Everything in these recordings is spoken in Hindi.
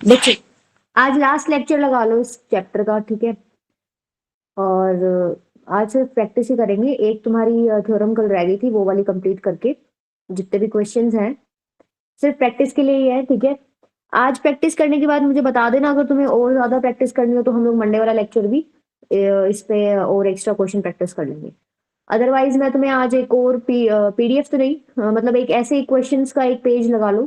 देखिए, आज लास्ट लेक्चर लगा लो इस चैप्टर का, ठीक है? और आज सिर्फ प्रैक्टिस ही करेंगे। एक तुम्हारी थ्योरम कल रह गई थी, वो वाली कंप्लीट करके जितने भी क्वेश्चंस हैं सिर्फ प्रैक्टिस के लिए ही है, ठीक है? आज प्रैक्टिस करने के बाद मुझे बता देना अगर तुम्हें और ज्यादा प्रैक्टिस करनी हो तो हम लोग मंडे वाला लेक्चर भी इस पे और एक्स्ट्रा क्वेश्चन प्रैक्टिस कर लेंगे। अदरवाइज मैं तुम्हें आज एक और पीडीएफ तो नहीं, मतलब एक ऐसे क्वेश्चंस का एक पेज लगा लो,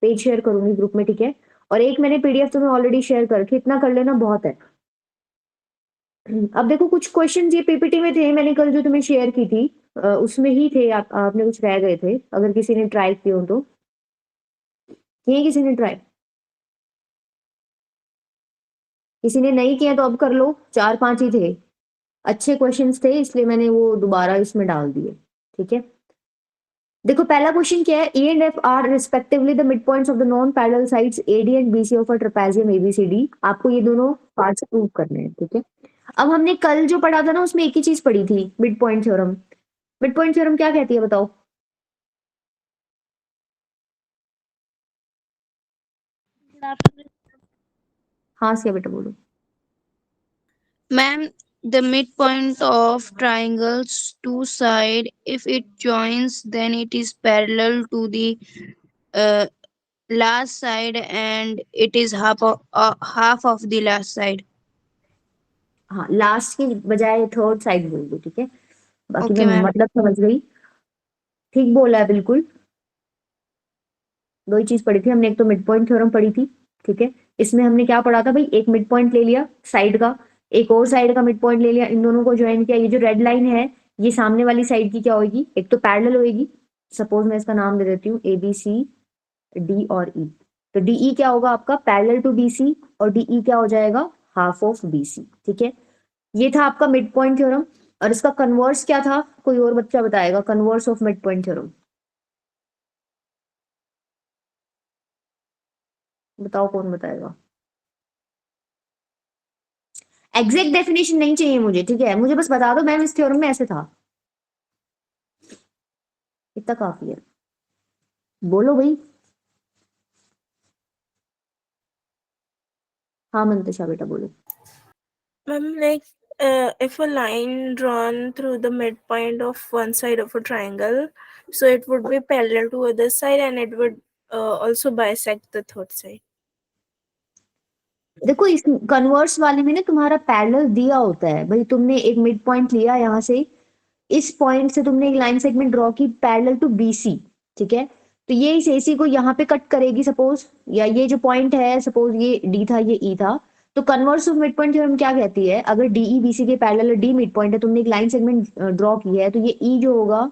पेज शेयर करूंगी ग्रुप में, ठीक है? और एक मैंने पीडीएफ तुम्हें ऑलरेडी शेयर कर रखी, इतना कर लेना बहुत है। अब देखो कुछ क्वेश्चंस ये पीपीटी में थे, मैंने कल जो तुम्हें शेयर की थी उसमें ही थे, आपने कुछ रह गए थे, अगर किसी ने ट्राई किए हो तो। किए किसी ने ट्राई? किसी ने नहीं किया तो अब कर लो, 4-5 ही थे, अच्छे क्वेश्चंस थे इसलिए मैंने वो दोबारा इसमें डाल दिए, ठीक है? देखो पहला क्वेश्चन क्या है, E and F are respectively the mid points of the non parallel sides AD and BC of a trapezium ABCD। आपको ये दोनों पार्ट्स प्रूव करने हैं, ठीक है? अब हमने कल जो पढ़ा था ना उसमें एक ही चीज पढ़ी थी, mid point theorem. Mid point theorem क्या कहती है बताओ? हाँ सिया बेटा बोलो। Ma'am, the midpoint of triangle's two side, if it joins, then it is parallel to the uh, last side, and it is half of the last side. हाँ लास्ट की बजाय थर्ड साइड बोल दो, ठीक है? बाकी मैं Okay, ma'am. मतलब समझ गई, ठीक बोला है बिल्कुल। दो ही चीज पढ़ी थी हमने, एक तो मिड पॉइंट थ्योरम पढ़ी थी, ठीक है? इसमें हमने क्या पढ़ा था भाई, एक मिड पॉइंट ले लिया साइड का, एक और साइड का मिड पॉइंट ले लिया, इन दोनों को ज्वाइन किया। ये जो रेड लाइन है ये सामने वाली साइड की क्या होगी, एक तो पैरेलल होगी, सपोज मैं इसका नाम दे देती हूँ ABCD और E। तो DE क्या होगा आपका, पैरेलल टू BC, और DE क्या हो जाएगा, हाफ ऑफ BC, ठीक है? ये था आपका मिड पॉइंट थ्योरम। और इसका कन्वर्स क्या था, कोई और बच्चा बताएगा converse of mid point theorem? बताओ कौन बताएगा? एग्जैक्ट डेफिनेशन नहीं चाहिए मुझे, ठीक है? मुझे बस बता दो मैम इस थ्योरम में ऐसे था, इतना काफी है। बोलो भाई। हाँ मंतशा बेटा बोलो। Ma'am, like if a line drawn through the midpoint of one side of a triangle, so it would be parallel to other side and it would also bisect the third side. देखो इस कन्वर्स वाले में ना तुम्हारा पैरेलल दिया होता है भाई, तुमने एक मिड पॉइंट लिया यहाँ से, इस पॉइंट से तुमने एक लाइन सेगमेंट ड्रॉ की पैरेलल टू BC, ठीक है? तो ये इस AC को यहाँ पे कट करेगी सपोज, या ये जो पॉइंट है सपोज ये D था ये E था। तो converse of mid point theorem क्या कहती है, अगर DE BC के पैरेलल D मिड पॉइंट है, तुमने एक लाइन सेगमेंट ड्रॉ की है, तो ये E जो होगा,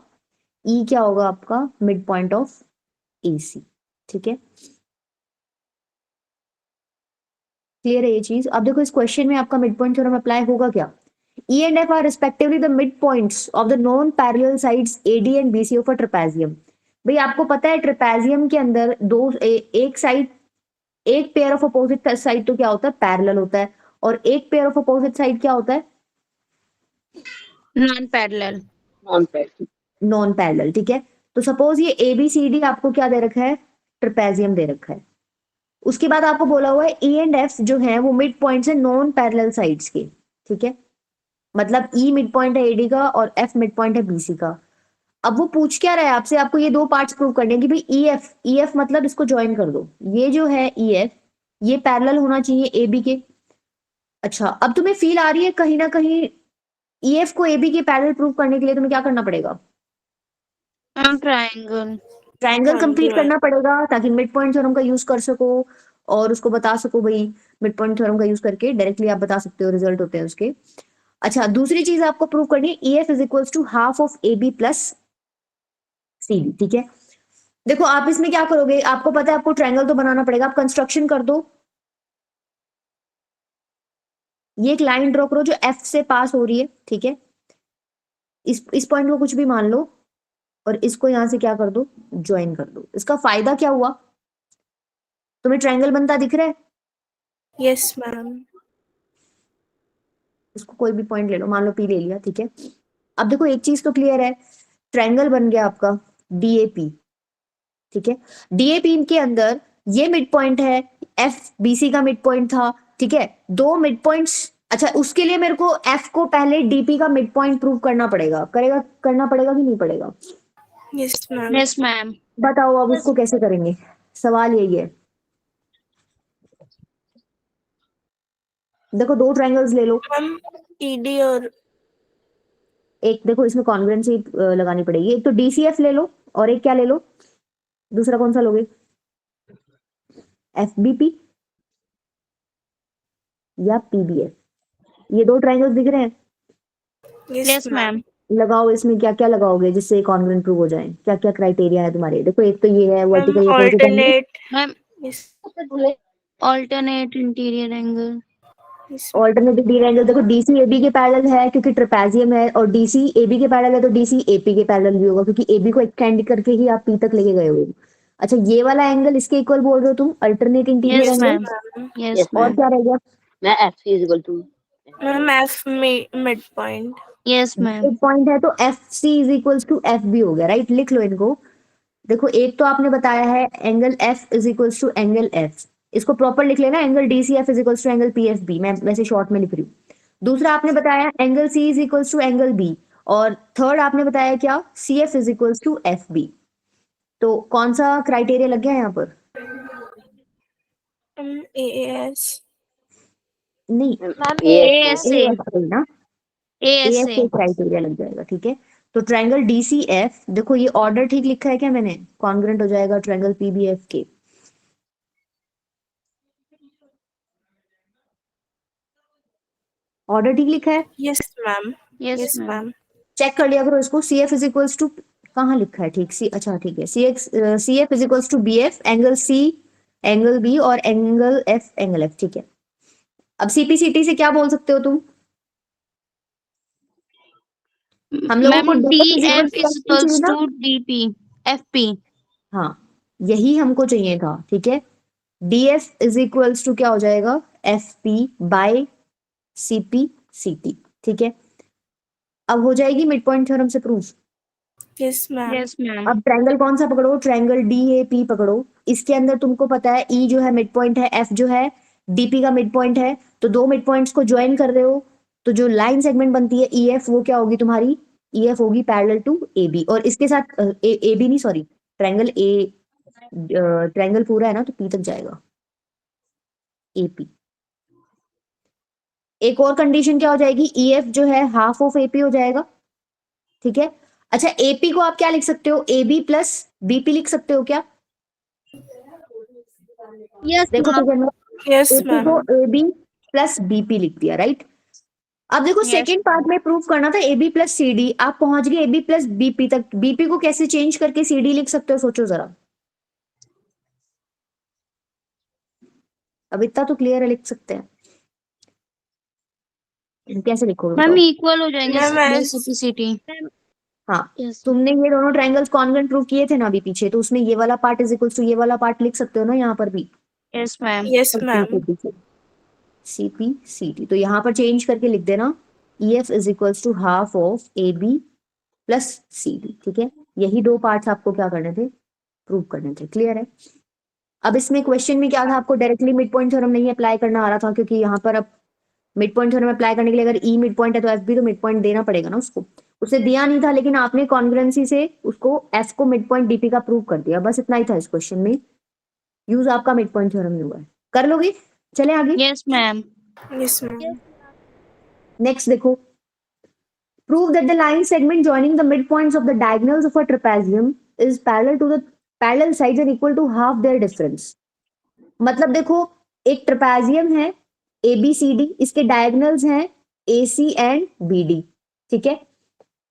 E क्या होगा आपका, मिड पॉइंट ऑफ AC, ठीक है? क्लियर है ये चीज? अब देखो इस क्वेश्चन में आपका मिड पॉइंट थ्योरम अप्लाई होगा क्या, E and F are respectively the midpoints of the non-parallel sides AD and BC of a trapezium। भाई आपको पता है ट्रेपेजियम के अंदर एक साइड, एक पेयर ऑफ अपोजिट साइड तो क्या होता है, पैरेलल होता है, और एक पेयर ऑफ अपोजिट साइड क्या होता है, Non-parallel. नॉन पैरेलल, ठीक है? तो सपोज ये ABCD आपको क्या दे रखा है, ट्रेपेजियम दे रखा है। उसके बाद आपको बोला हुआ है E and F जो है वो मिड पॉइंट्स है नॉन पैरेलल साइड्स के, ठीक है? मतलब E मिड पॉइंट है AD का और F मिड पॉइंट है BC का। अब वो पूछ क्या रहा है आपसे, आपको ये दो पार्ट्स प्रूव करने हैं कि भाई EF मतलब इसको ज्वाइन कर दो, ये जो है EF ये पैरेलल होना चाहिए AB के। अच्छा अब तुम्हें फील आ रही है कहीं ना कहीं EF को AB के पैरेलल प्रूव करने के लिए तुम्हें क्या करना पड़ेगा, Triangle. Triangle complete Triangle. करना पड़ेगा ताकि मिड पॉइंट थ्योरम का यूज कर सको और उसको बता सको भाई। मिड पॉइंट थ्योरम का यूज करके डायरेक्टली आप बता सकते हो, रिजल्ट होते हैं उसके। अच्छा दूसरी चीज आपको प्रूव करनी है, EF is equals to half of AB plus CD, ठीक है? देखो आप इसमें क्या करोगे, आपको पता है आपको ट्रायंगल तो बनाना पड़ेगा, आप कंस्ट्रक्शन कर दो। ये एक लाइन ड्रॉ करो जो F से पास हो रही है, ठीक है? इस पॉइंट को कुछ भी मान लो और इसको यहां से क्या कर दो, ज्वाइन कर दो। इसका फायदा क्या हुआ, तुम्हें ट्रायंगल बनता दिख रहा है? Yes, ma'am. इसको कोई भी पॉइंट ले लो, मान लो P ले लिया, ठीक है? अब देखो एक चीज तो क्लियर है, ट्रायंगल बन गया आपका DAP, ठीक है? DAP के अंदर ये मिड पॉइंट है, एफ बीसी का मिड पॉइंट था, ठीक है, दो मिड पॉइंट्स। अच्छा, उसके लिए मेरे को एफ को पहले डीपी का मिड पॉइंट प्रूव करना पड़ेगा, करना पड़ेगा कि नहीं पड़ेगा? Yes, ma'am. Yes, ma'am. बताओ अब उसको कैसे करेंगे, सवाल यही है। देखो दो ट्रायंगल्स ले लो, Ma'am, ED और एक देखो इसमें कॉन्ग्रुएंसी लगानी पड़ेगी, एक तो डीसीएफ ले लो और एक क्या ले लो, दूसरा कौन सा लोगे, एफबीपी या पीबीएफ? ये दो ट्रायंगल्स दिख रहे हैं, yes, Yes, ma'am. लगाओ इसमें क्या क्या लगाओगे जिससे कॉन्ग्रुएंट प्रूव हो जाए, क्या क्या क्राइटेरिया है तुम्हारे? देखो एक तो ये है वर्टिकल, ये कौन सी triangle? alternate. Ma'am, Yes, alternate interior angle. yes, ma'am. Alternative D angle, देखो डीसी एबी के पैरेलल है क्योंकि ट्रेपेजियम है, और डीसी एबी के पैरेलल है तो डीसी एपी के पैरेलल भी होगा क्योंकि एबी को एक्सटेंड करके ही आप पी तक लेके गए हो। अच्छा, ये वाला एंगल इसके इक्वल बोल रहे हो तुम, alternate interior Yes, angle. ma'am. Yes, और ma'am. क्या रह गया? मैं F C is equal to Ma'am, F midpoint. Yes, ma'am. एक पॉइंट है तो F C is equals to F B हो गया, राइट? लिख लो इनको। देखो एक तो आपने बताया है angle F is equals to angle F, इसको प्रॉपर लिख लेना, angle D C F is equals to angle P F B, मैं वैसे शॉर्ट में लिख रही हूँ। दूसरा आपने बताया angle C is equals to angle B, और थर्ड आपने बताया क्या, C F is equals to F B. तो कौन सा क्राइटेरिया लग गया यहाँ पर? AAS. नहीं, मैम ASA. ये वाला तो ना, एएफ ASA. से क्राइटेरिया लग जाएगा, ठीक है। तो ट्रायंगल डीसीएफ, देखो ये ऑर्डर ठीक लिखा है क्या मैंने? कॉन्ग्रुएंट हो जाएगा ट्रायंगल पीबीएफ के। ऑर्डर ठीक लिखा है, Yes, ma'am. Yes, Yes, ma'am. ma'am. Check कर लिया करो इसको। C F is equals to, कहाँ लिखा है ठीक? सी, अच्छा ठीक है, C F is equals to B F, angle C angle B और एंगल एफ, ठीक है। अब सीपीसीटी से क्या बोल सकते हो तुम? हम लोगों को Ma'am, DF is DF equals to is FP चाहिए equals ना? to DP. FP. हाँ, यही हमको चाहिए था, ठीक है। डीएफ इज इक्वल्स टू क्या हो जाएगा, एफ पी बाय सीपी सीटी, ठीक है। अब हो जाएगी मिड पॉइंट थ्योरम से proof. Yes, ma'am. Yes, ma'am. अब ट्रायंगल कौन सा पकड़ो, ट्रायंगल डी ए पी पकड़ो। इसके अंदर तुमको पता है ई जो है मिड पॉइंट है, एफ जो है डीपी का मिड पॉइंट है, तो दो मिड पॉइंट्स को ज्वाइन कर रहे हो, तो जो लाइन सेगमेंट बनती है ई एफ वो क्या होगी तुम्हारी, ई एफ होगी पैरेलल टू ए बी, और इसके साथ ए बी नहीं सॉरी, ट्रायंगल ए, ट्रायंगल पूरा है ना तो पी तक जाएगा, एपी। एक और कंडीशन क्या हो जाएगी, ई एफ जो है हाफ ऑफ एपी हो जाएगा, ठीक है। अच्छा, एपी को आप क्या लिख सकते हो, ए बी प्लस बीपी लिख सकते हो क्या? Yes, देखो ma'am. तो Yes, एपी ma'am. को ए बी प्लस बीपी लिख दिया, राइट। अब देखो Yes. सेकेंड पार्ट में प्रूफ करना था A B plus C D, आप पहुंच गए ए बी प्लस बीपी तक, बीपी को कैसे चेंज करके सी डी लिख सकते हो, सोचो जरा। अब इतना तो क्लियर है, लिख सकते हैं, कैसे लिखोगे Ma'am, बताओ? equal हो जाएंगे Ma'am, as reciprocity. हाँ, Yes. तुमने ये दोनों ट्रायंगल्स कॉन्ग्रुएंट प्रूव किए थे ना अभी पीछे, तो उसमें ये वाला पार्ट इज इक्वल्स टू ये वाला पार्ट लिख सकते हो ना यहाँ पर भी, Yes, ma'am. yes, ma'am. CP सीटी, तो यहाँ पर चेंज करके लिख देना E F is equals to half of A B plus C D, ठीक है। यही दो पार्ट्स आपको क्या करने थे, प्रूव करने थे, क्लियर है। अब इसमें क्वेश्चन में क्या था, आपको डायरेक्टली मिड पॉइंट थ्योरम नहीं अप्लाई करना आ रहा था, क्योंकि यहाँ पर अब मिड पॉइंट थ्योरम अप्लाई करने के लिए अगर ई मिड पॉइंट है तो एफ भी तो मिड पॉइंट देना पड़ेगा ना उसको, उसे दिया नहीं था, लेकिन आपने कॉन्ग्रुएंसी से उसको एफ को मिड पॉइंट डीपी का प्रूव कर दिया, बस इतना ही था इस क्वेश्चन में, यूज आपका मिड पॉइंट थ्योरम नहीं हुआ है, कर लोगे। चले आगे, Yes, ma'am. Yes, ma'am. Next देखो, prove that the line segment joining the midpoints of the diagonals of a trapezium is parallel to the parallel sides and equal to half their difference। मतलब देखो एक ट्रेपेजियम है ए बी सी डी, इसके डायगोनल्स हैं ए सी एंड बी डी, ठीक है।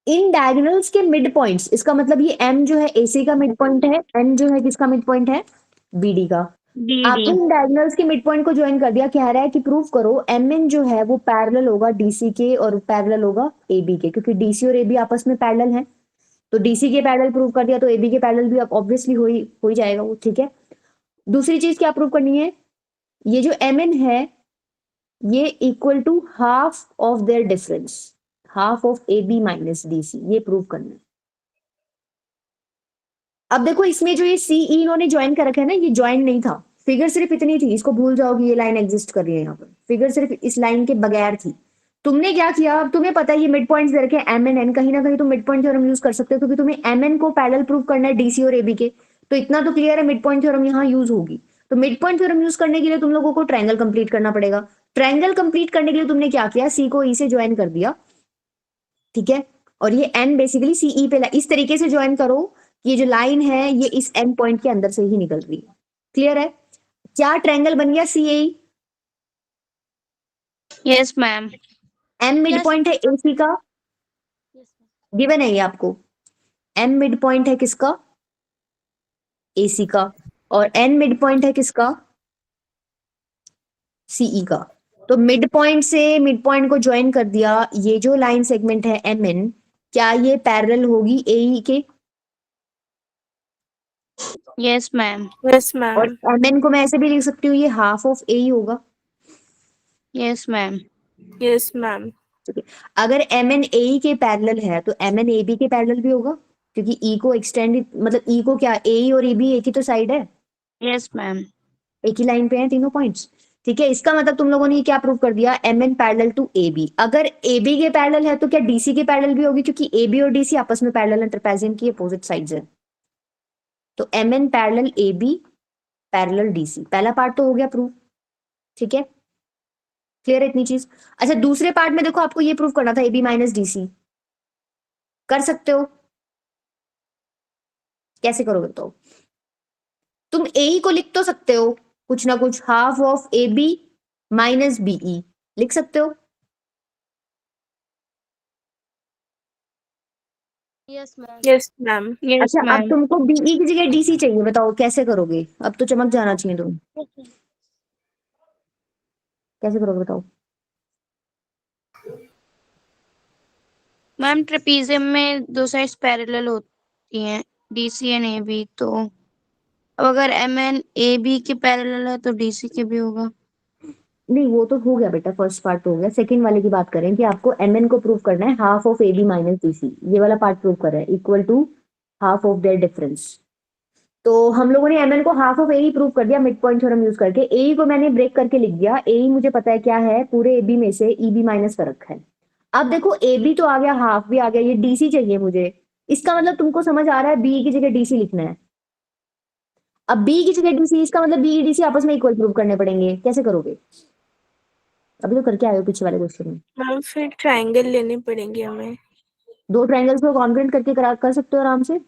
इन डायगोनल्स के मिड पॉइंट्स, इसका मतलब ये एम जो है ए सी का मिड पॉइंट है, एन जो है किसका मिड पॉइंट है, बी डी का। आपने DD. इन डायगोनल्स के मिड पॉइंट को ज्वाइन कर दिया, कह रहा है कि प्रूव करो एम एन जो है वो पैरेलल होगा डीसी के और पैरेलल होगा ए बी के, क्योंकि डीसी और ए बी आपस में पैरेलल हैं, तो डीसी के पैरेलल प्रूव कर दिया तो ए बी के पैरेलल भी ऑब्वियसली हो ही जाएगा वो, ठीक है। दूसरी चीज क्या प्रूव करनी है, ये जो एम एन है ये equal to half of their difference, half of A B minus D C, ये प्रूव करना है। अब देखो इसमें जो ये सीई इन्होंने ज्वाइन कर रखा है ना, ये ज्वाइन नहीं था, फिगर सिर्फ इतनी थी, इसको भूल जाओगी, ये लाइन एग्जिस्ट कर रही है यहाँ पर, फिगर सिर्फ इस लाइन के बगैर थी। तुमने क्या किया, अब तुम्हें पता है ये मिड पॉइंट्स दे रखे हैं एम एन एन, कहीं ना कहीं तुम मिड पॉइंट थ्योरम यूज कर सकते हो, क्योंकि तुम्हें एम एन को पैरेलल प्रूव करना है डीसी और एबी के, तो इतना तो क्लियर है मिड पॉइंट थ्योरम यहाँ यूज होगी। तो मिड पॉइंट थ्योरम यूज करने के लिए तुम लोगों को ट्रायंगल कंप्लीट करना पड़ेगा। ट्रायंगल कंप्लीट करने के लिए तुमने क्या किया, सी को ई से ज्वाइन कर दिया, ठीक है, और ये एन बेसिकली सीई पे इस तरीके से ज्वाइन करो कि ये जो लाइन है ये इस एन पॉइंट के अंदर से ही निकल रही है। क्लियर है, क्या ट्रायंगल बन गया C A, yes ma'am. M mid point है एसी का, गिवन है ये आपको, एम मिड पॉइंट है किसका, एसी का, और एन मिड पॉइंट है किसका, सीई का। तो मिड पॉइंट से मिड पॉइंट को ज्वाइन कर दिया, ये जो लाइन सेगमेंट है एम एन, क्या ये पैरेलल होगी एई के, यस मैम। यस और मैम। एम एन को मैं ऐसे भी लिख सकती हूँ, ये हाफ ऑफ एई होगा। Yes ma'am. Yes ma'am. अगर एम एन ए के पैरेलल है तो एम एन ए बी के पैरेलल भी होगा, क्योंकि ई को एक्सटेंड, मतलब ई को क्या, ए और ई बी एक ही तो साइड है, यस मैम। एक ही लाइन पे है तीनों पॉइंट्स। ठीक है, इसका मतलब तुम लोगों ने क्या प्रूव कर दिया, M N parallel to A B. अगर ए बी के पैरेलल है तो क्या डीसी के पैरेलल भी होगी, क्योंकि ए बी और डीसी आपस में पैरेलल है, ट्रापेजियम की अपोजिट साइड्स है। तो M N parallel A B parallel DC, पहला पार्ट तो हो गया प्रूव। ठीक है, क्लियर है इतनी चीज। अच्छा, दूसरे पार्ट में देखो आपको ये प्रूव करना था ए बी माइनस डीसी, कर सकते हो, कैसे करोगे तो तुम ए को लिख तो सकते हो कुछ ना कुछ, half of A B minus BE लिख सकते हो। Yes ma'am. Yes ma'am. Yes अच्छा, अब मैम। तुमको बीई की जगह डीसी चाहिए, बताओ कैसे करोगे, अब तो चमक जाना चाहिए तुम, कैसे करोगे बताओ। मैम ट्रेपीजियम में दो साइड्स पैरेलल होती हैं, डीसी एंड ए बी, तो अब अगर एम एन ए बी के पैरेलल है तो डीसी के भी होगा। नहीं वो तो हो गया बेटा, फर्स्ट पार्ट तो हो गया, सेकंड वाले की बात करें कि आपको एम एन को प्रूव करना है half of A B minus DC, ये वाला पार्ट प्रूव कर रहा है, equal to half of their difference. तो हम लोगों ने एम एन को हाफ ऑफ ए प्रूव कर दिया मिड पॉइंट थ्योरम यूज करके, ए को मैंने ब्रेक करके लिख दिया, ए मुझे पता है क्या है, पूरे ए बी में से ई बी माइनस कर रखा है। अब देखो ए बी तो आ गया, हाफ भी आ गया, ये डीसी चाहिए मुझे, इसका मतलब तुमको समझ आ रहा है बी की जगह डीसी लिखना है। अब बी की जगह डीसी, इसका मतलब बी डीसी आपस में इक्वल प्रूव करने पड़ेंगे, कैसे करोगे, अभी तो करके आए हो पीछे वाले क्वेश्चन में। मैम फिर ट्रायंगल लेने पड़ेंगे हमें। दो ट्रायंगल्स को कॉन्ग्रुएंट करके कर सकते हो आराम से।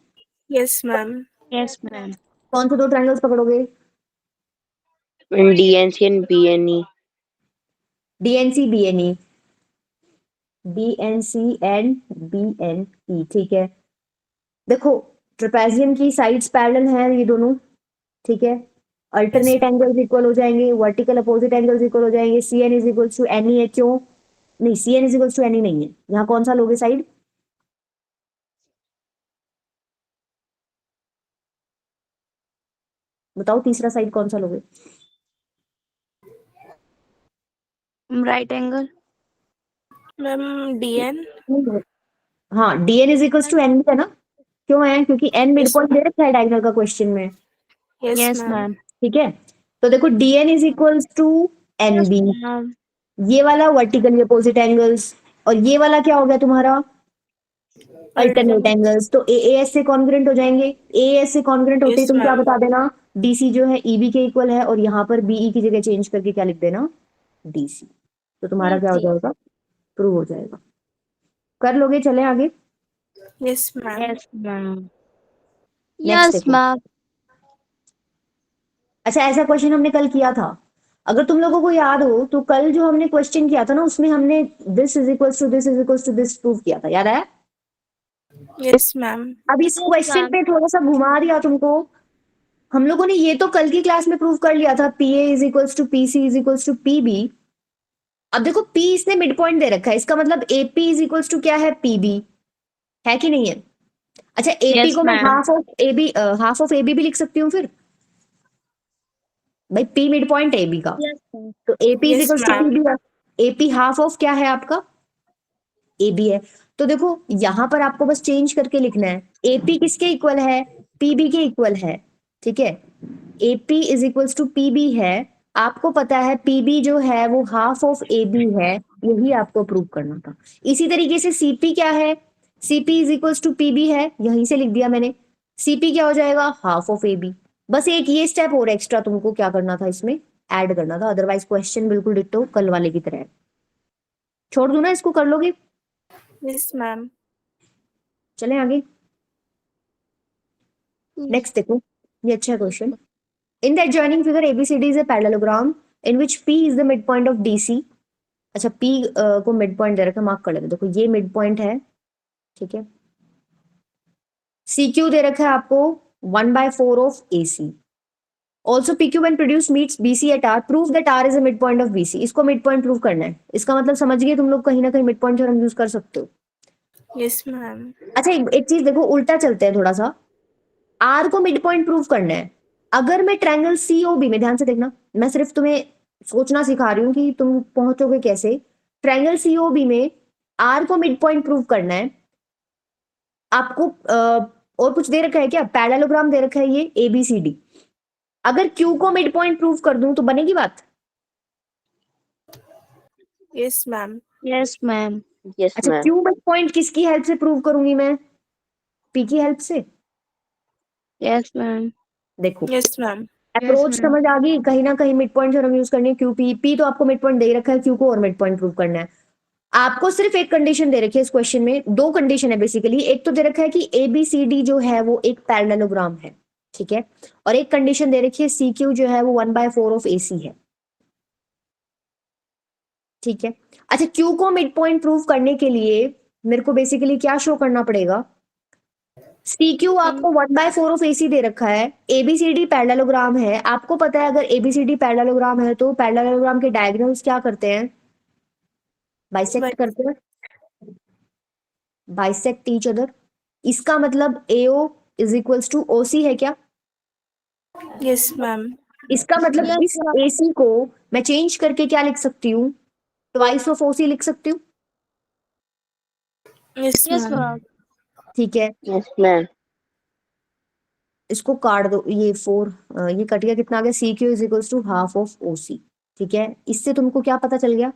Yes ma'am. Yes ma'am. कौन से दो ट्रायंगल्स पकड़ोगे, DNC and BNE. DNC BNE, BNC and BNE, ठीक है। देखो ट्रेपेजियम की साइड्स पैरेलल हैं ये दोनों, ठीक है, अल्टरनेट एंगल्स इक्वल हो जाएंगे, वर्टिकल अपोजिट एंगल्स इक्वल हो जाएंगे, C N is equal to N E है, क्यों नहीं, C N is equal to N E नहीं है, यहाँ कौन सा लोगे साइड, बताओ तीसरा साइड कौन सा लोगे, राइट एंगल। Ma'am DN. हाँ DN is equal to N है ना, क्यों है, क्योंकि एन मिड पॉइंट दे रखा है डायगोनल का क्वेश्चन में। Yes yes ma'am. मैम। ठीक है, तो देखो DN is equal to N B, ये वाला वर्टिकली अपोजिट एंगल्स, और ये वाला क्या हो गया तुम्हारा अल्टरनेट एंगल्स, तो एएस से कॉन्ग्रुएंट हो जाएंगे, एएस से कॉन्ग्रुएंट होते ही Yes, तुम क्या ma'am. बता देना, डीसी जो है ईबी के इक्वल है, और यहाँ पर बीई की जगह चेंज करके क्या लिख देना, डीसी, तो तुम्हारा क्या हो जाएगा, प्रूव हो जाएगा। कर लोगे, चले आगे। Yes ma'am. Yes ma'am. Next yes देखो। मैम। अच्छा, ऐसा क्वेश्चन हमने कल किया था, अगर तुम लोगों को याद हो तो कल जो हमने क्वेश्चन किया था ना, उसमें हमने this is equal to this is equal to this prove किया था, याद आया। Yes ma'am. अब इस क्वेश्चन पे थोड़ा सा घुमा दिया तुमको, हम लोगों ने ये तो कल की क्लास में प्रूव कर लिया था, P A is equals to P C is equals to P B. अब देखो पी इसने मिड पॉइंट दे रखा है, इसका मतलब एपी इज इक्वल्स टू क्या है, पीबी है कि नहीं है। अच्छा, एपी Yes, को मैं ma'am. हाफ ऑफ एबी भी लिख सकती हूँ फिर, भाई पी मिड पॉइंट है एबी का, Yes, ma'am. तो AP is Yes, equals to ma'am. PB है, एपी हाफ ऑफ क्या है आपका, एबी है। तो देखो यहाँ पर आपको बस चेंज करके लिखना है, एपी किसके इक्वल है, पीबी के इक्वल है, ठीक है, AP is equals to PB है, आपको पता है पीबी जो है वो हाफ ऑफ एबी है, यही आपको प्रूव करना था। इसी तरीके से सीपी क्या है, CP is equals to PB है, यहीं से लिख दिया मैंने, सीपी क्या हो जाएगा, हाफ ऑफ एबी। बस एक ये स्टेप और एक्स्ट्रा तुमको क्या करना था, इसमें ऐड करना था, अदरवाइज क्वेश्चन बिल्कुल डिट्टो कल वाले की तरह है। छोड़ दूं ना इसको, कर लोगे? Yes, ma'am. चलें आगे। नेक्स्ट देखो, ये अच्छा question. In the adjoining figure ABCD is a parallelogram in which P is the mid point of DC. अच्छा, पी को मिड पॉइंट दे रखा है, मार्क कर लेते, देखो ये मिड पॉइंट है, ठीक है। सी क्यू दे रखा है आपको 1/4 of A C. Also P Q when produce meets B C at R, prove that R is a mid point of B C. इसको मिड पॉइंट प्रूव करना है, इसका मतलब समझ गए तुम लोग, कहीं ना कहीं मिड पॉइंट थ्योरम यूज कर सकते हो। Yes, ma'am. अच्छा, एक चीज देखो, उल्टा चलते हैं थोड़ा सा, आर को मिड पॉइंट प्रूव करना है। अगर मैं ट्रायंगल सीओबी में, ध्यान से देखना, मैं सिर्फ तुम्हें सोचना सिखा रही हूँ कि तुम पहुंचोगे कैसे। ट्रायंगल सीओबी में आर को मिड पॉइंट प्रूव करना है आपको। और कुछ दे रखा है क्या, पैरेललोग्राम दे रखा है ये एबीसीडी। अगर क्यू को मिड पॉइंट प्रूव कर दूं तो बनेगी बात? Yes, ma'am. Yes, ma'am. Yes, अच्छा, ma'am. क्यू मिड पॉइंट किसकी हेल्प से प्रूव करूंगी मैं, पी की हेल्प से। Yes, ma'am. देखो Yes, ma'am. Approach ma'am. समझ आ गई, कहीं ना कहीं मिड पॉइंट थ्योरम यूज करनी है। क्यू पी, पी तो आपको मिड पॉइंट दे ही रखा है, क्यू को और मिड पॉइंट प्रूव करना है। आपको सिर्फ एक कंडीशन दे रखी है इस क्वेश्चन में, दो कंडीशन है बेसिकली। एक तो दे रखा है कि एबीसीडी जो है वो एक पैरेललोग्राम है, ठीक है, और एक कंडीशन दे रखी है सी क्यू जो है वो 1/4 ऑफ ए सी है, ठीक है। अच्छा, क्यू को मिड पॉइंट प्रूव करने के लिए मेरे को बेसिकली क्या शो करना पड़ेगा, सी क्यू आपको 1/4 ऑफ ए सी दे रखा है, एबीसीडी पैरेललोग्राम है। आपको पता है अगर एबीसीडी पैरेललोग्राम है तो पैरेललोग्राम के डायगोनल्स क्या करते हैं, बाइसेक्ट करते हैं, बाइसेक्ट ईच अदर। इसका मतलब AO is equals to OC है क्या? Yes, ma'am. इसका मतलब Yes, इस ma'am. AC को मैं चेंज करके क्या लिख सकती हूँ, ट्वाइस ऑफ OC लिख सकती हूँ, Yes, Yes, ma'am. ma'am. ठीक है। Yes, ma'am. इसको काट दो, ये 4, ये कट गया, कितना आ गया, CQ is equals to half of OC, ठीक है। इससे तुमको क्या पता चल गया,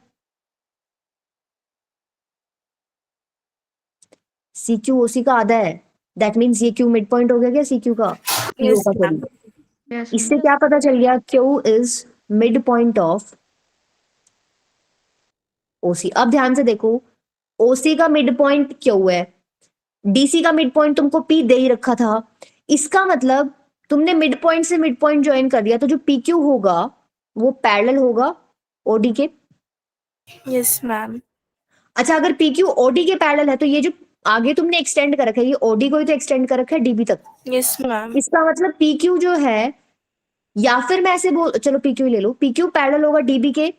CQ OC का आधा है, दैट मीन्स ये Q मिड पॉइंट हो गया क्या CQ का, PO Yes, का, ma'am. सॉरी। Yes, इससे ma'am. क्या पता चल गया, Q is mid point of OC। अब ध्यान से देखो, OC का मिड पॉइंट Q है, DC का मिड पॉइंट तुमको P दे ही रखा था। इसका मतलब तुमने मिड पॉइंट से मिड पॉइंट ज्वाइन कर दिया, तो जो PQ होगा वो पैरेलल होगा OD के। Yes, ma'am. अच्छा, अगर PQ OD के पैरेलल है तो ये जो आगे तुमने एक्सटेंड कर रखा है, ये OD को ही तो एक्सटेंड कर रखा है DB तक। Yes, ma'am. इसका मतलब PQ जो है, या फिर मैं ऐसे बोल, चलो PQ ही ले लो, PQ पैरेलल होगा DB के।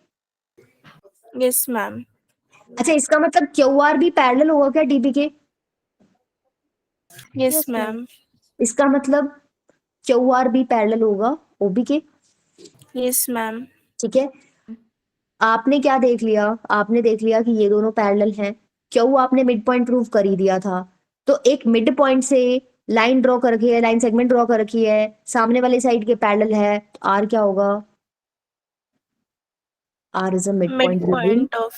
Yes, ma'am. अच्छा, इसका मतलब QR भी पैरेलल होगा क्या DB के? Yes, Yes, ma'am. ma'am. इसका मतलब QR भी पैरेलल होगा OB के, Yes, ma'am. ठीक है। आपने क्या देख लिया, आपने देख लिया कि ये दोनों पैरेलल हैं, क्यों आपने मिड पॉइंट प्रूव कर ही दिया था। तो एक मिड पॉइंट से लाइन ड्रॉ कर रखी है, लाइन सेगमेंट ड्रॉ कर रखी है, सामने वाले साइड के पैरेलल है, तो आर क्या होगा, R is a mid point Midpoint of.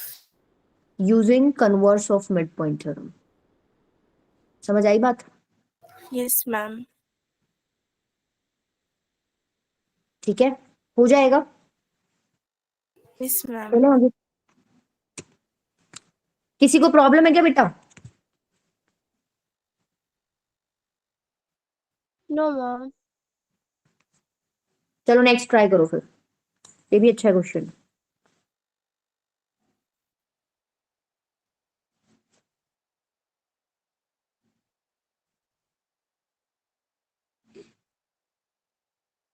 Using converse of mid point theorem. समझ आई बात? Yes, ma'am. ठीक है, हो जाएगा। Yes, ma'am. चलो आगे। किसी को प्रॉब्लम है क्या बेटा? No, ma'am. चलो नेक्स्ट ट्राई करो फिर, ये भी अच्छा क्वेश्चन।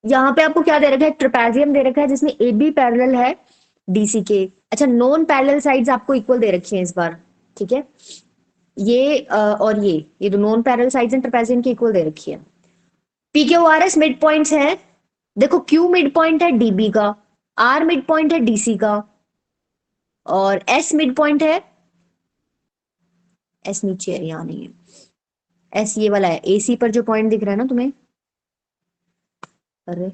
यहाँ पे आपको क्या दे रखा है, ट्रेपेजियम दे रखा है जिसमें ए बी पैरेलल है डीसी के। अच्छा, नॉन पैरेलल साइड्स आपको इक्वल दे रखी हैं इस बार, ठीक है। ये और ये दो नॉन पैरेलल साइड्स हैं ट्रेपेजियम की, इक्वल दे रखी है। P Q R S mid points हैं, देखो क्यू मिड पॉइंट है डीबी का, आर मिड पॉइंट है डीसी का, और एस मिड पॉइंट है, एस नीचे है, यहाँ नहीं है, एस ये वाला है, एसी पर जो पॉइंट दिख रहा है ना तुम्हें, अरे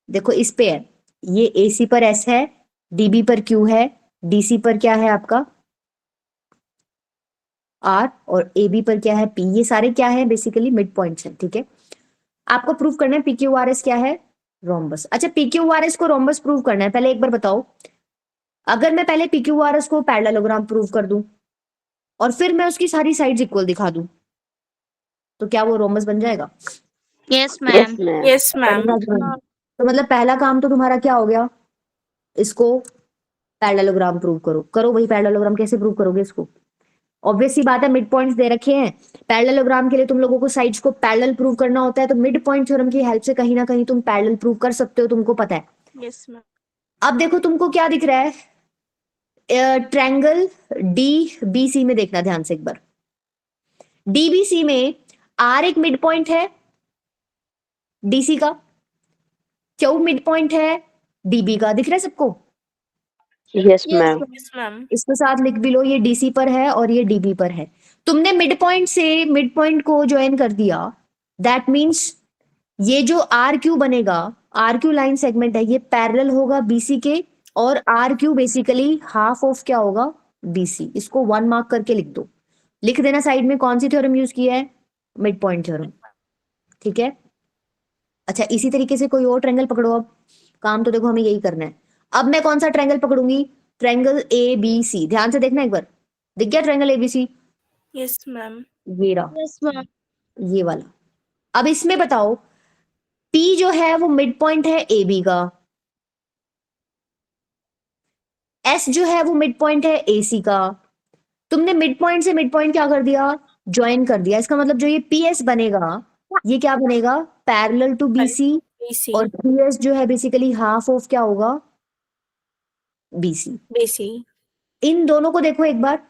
देखो इस पे है, ये एसी पर एस है, डीबी पर क्यू है, डीसी पर क्या है आपका आर, और एबी पर क्या है पी। ये सारे क्या है बेसिकली मिड पॉइंट्स हैं, ठीक है। आपको प्रूव करना है पीक्यूआरएस क्या है, रोम्बस। अच्छा पीक्यूआरएस को रोम्बस प्रूव करना है, पहले एक बार बताओ, अगर मैं पहले पीक्यूआरएस को पैरेललोग्राम प्रूव कर दूं और फिर मैं उसकी सारी साइड्स इक्वल दिखा दूं, तो क्या वो रोम्बस बन जाएगा? Yes, ma'am. Yes, ma'am. बनेगा कि नहीं? तो मतलब पहला काम तो तुम्हारा क्या हो गया, इसको पैरेललोग्राम प्रूव करो। करो भाई पैरेललोग्राम, कैसे प्रूव करोगे इसको? ऑब्वियस सी बात है, मिड पॉइंट्स दे रखे हैं, पैरेललोग्राम के लिए तुम लोगों को साइड्स को पैरेलल प्रूव करना होता है, तो मिड पॉइंट थ्योरम की हेल्प से कहीं ना कहीं तुम पैरेलल प्रूव कर सकते हो, तुमको पता है। Yes, ma'am. अब देखो तुमको क्या दिख रहा है, ट्रायंगल डी बी सी में देखना ध्यान से एक बार। डीबीसी में आर एक मिड पॉइंट है डीसी का, क्यू मिड पॉइंट है डीबी का, दिख रहा है सबको? Yes ma'am. Yes, ma'am. इसके साथ लिख भी लो, ये डीसी पर है और ये डीबी पर है। तुमने मिड पॉइंट से मिड पॉइंट को ज्वाइन कर दिया, दैट मीन्स ये जो आर क्यू बनेगा, आर क्यू लाइन सेगमेंट है, ये पैरेलल होगा बीसी के, और R Q basically half of क्या होगा, बीसी। इसको 1 मार्क करके लिख दो, लिख देना साइड में कौन सी थ्योरम यूज की है, मिड पॉइंट थ्योरम, ठीक है। अच्छा इसी तरीके से कोई और ट्रायंगल पकड़ो, अब काम तो देखो हमें यही करना है। अब मैं कौन सा ट्रायंगल पकड़ूंगी, ट्रायंगल ए बी सी, ध्यान से देखना एक बार, दिख गया ट्रायंगल एबीसी? Yes, ma'am. ये रहा, Yes, ma'am. ये वाला। अब इसमें बताओ पी जो है वो मिड पॉइंट है ए बी का, एस जो है वो मिड पॉइंट है ए सी का। तुमने मिड पॉइंट से मिड पॉइंट क्या कर दिया, ज्वाइन कर दिया। इसका मतलब जो ये पी एस बनेगा, ये क्या बनेगा, parallel to B C, BC. और पी एस जो है बेसिकली हाफ ऑफ क्या होगा, बी सी। BC. इन दोनों को देखो एक बार,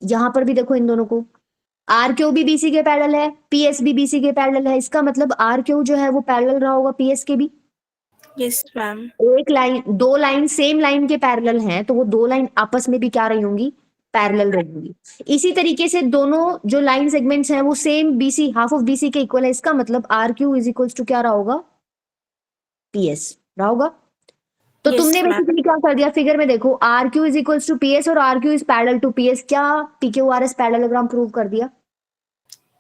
यहां पर भी देखो इन दोनों को, आर क्यू भी बीसी के पैरेलल है, पीएस भी बीसी के पैरेलल है, इसका मतलब आर क्यू जो है वो पैरेलल रहा होगा पीएस के भी। Yes, ma'am. एक लाइन, दो लाइन सेम लाइन के पैरेलल हैं, तो वो दो लाइन आपस में भी क्या रही होंगी, पैरेलल रहेंगी। इसी तरीके से दोनों जो लाइन सेगमेंट्स हैं वो same BC, half of BC के इक्वल है, इसका मतलब R Q is equals to क्या रहा होगा, पीएस रहा होगा। तो Yes, तुमने ma'am. बेसिकली क्या कर दिया, फिगर में देखो R Q is equals to PS और R Q is parallel to PS, क्या पीक्यूआरएस पैरेललोग्राम प्रूव कर दिया।